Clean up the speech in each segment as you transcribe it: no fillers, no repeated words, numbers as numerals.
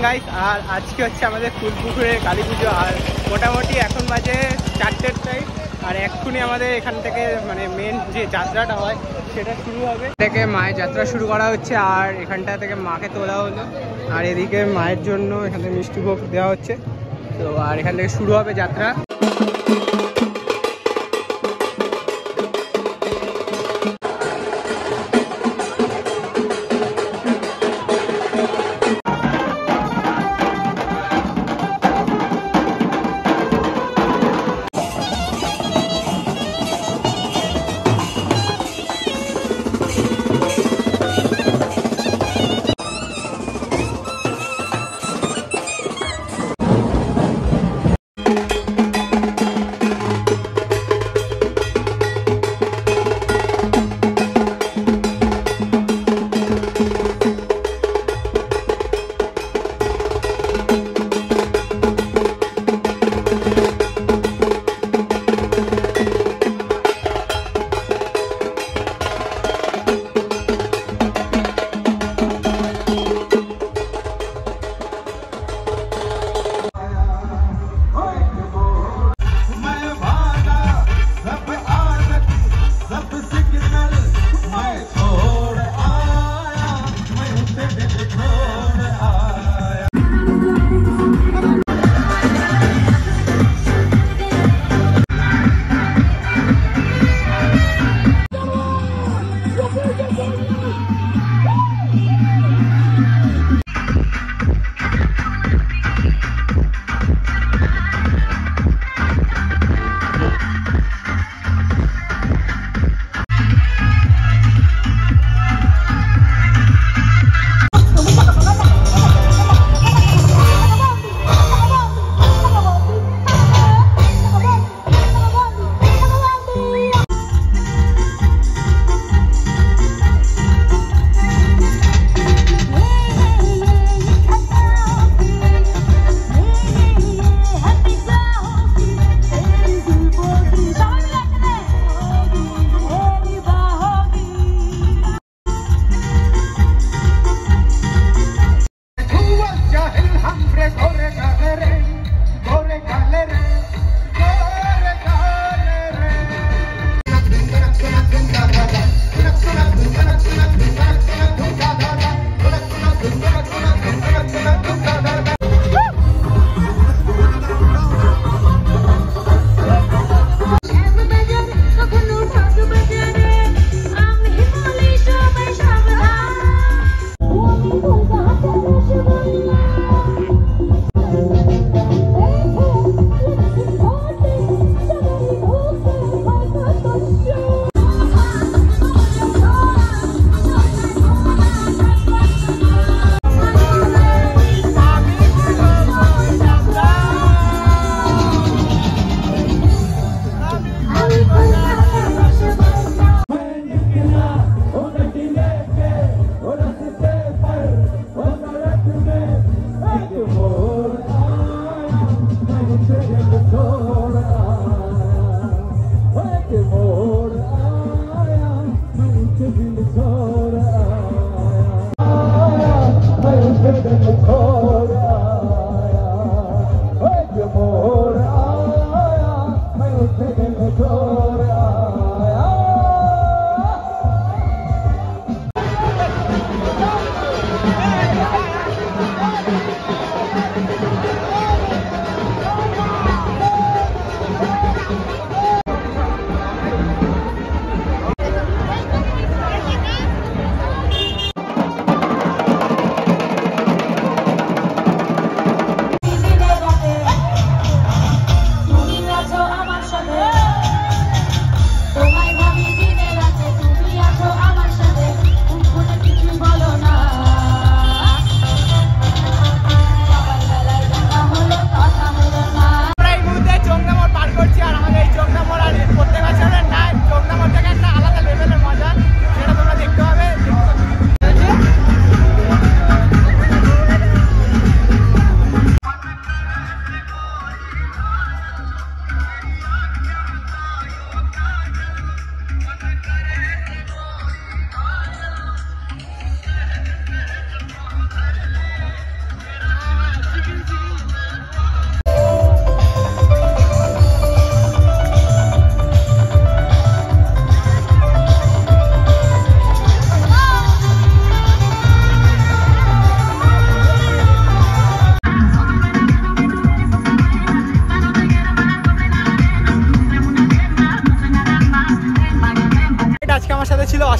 Guys. আর আজকে হচ্ছে আমাদের ফুলপুকুরের কালী পুজো। আর মোটামুটি এখন বাজে 4টের টাইম। আর এক্ষুনি আমাদের এখান থেকে মানে মেন যে যাত্রাটা হয় সেটা শুরু হবে। থেকে মায়ের যাত্রা শুরু করা হচ্ছে আর এখানটা থেকে মাকে তোলা হলো। আর এদিকে মায়ের জন্য এখানে মিষ্টিভোগ দেওয়া হচ্ছে। তো আর এখান থেকে শুরু হবে যাত্রা।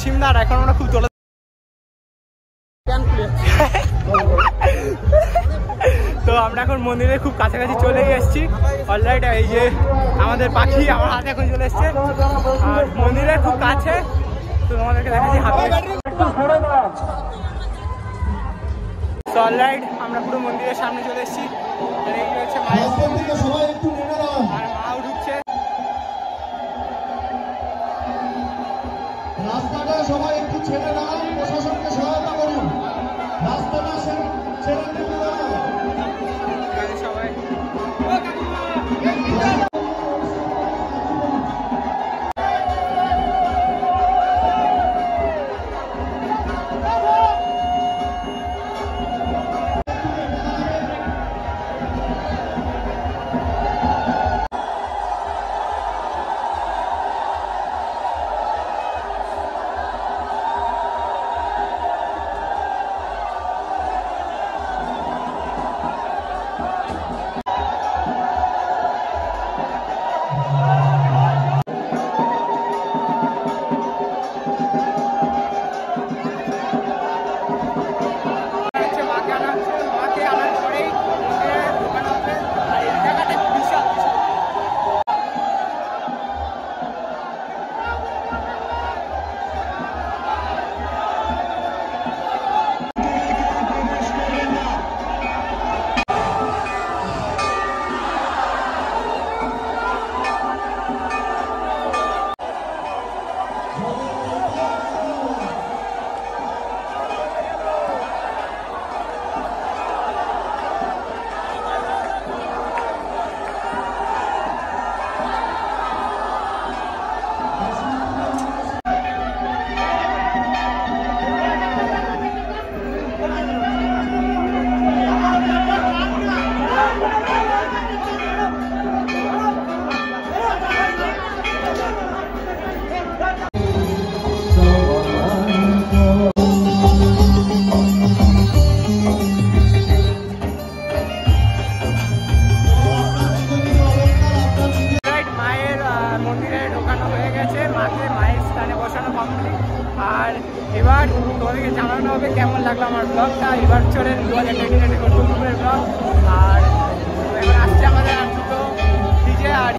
অসীমদার এখন আমরা খুব চলে তো আমরা এখন মন্দিরের খুব কাছাকাছি চলে এসেছি অলরাইট। এই যে আমাদের পাখি আমার হাতে এখন চলে এসছে আর মন্দিরের খুব কাছে। তো তোমাদেরকে দেখাচ্ছি হাতে অলরাইট আমরা পুরো মন্দিরের সামনে চলে এসেছি। আর এই হচ্ছে মায়ের আর মাও ঢুকছে। রাস্তাটা সবাই একটু ছেড়ে দাও, প্রশাসনকে সহায়তা করুন, রাস্তাটা ছেড়ে দিন সবাই। আর এবার তোমাদেরকে জানানো হবে কেমন লাগলো আমার ব্লগটা। এবার চলেন 2020 ব্লগ। আর এবার আসছে আমাদের আর দুটো ডিজে আর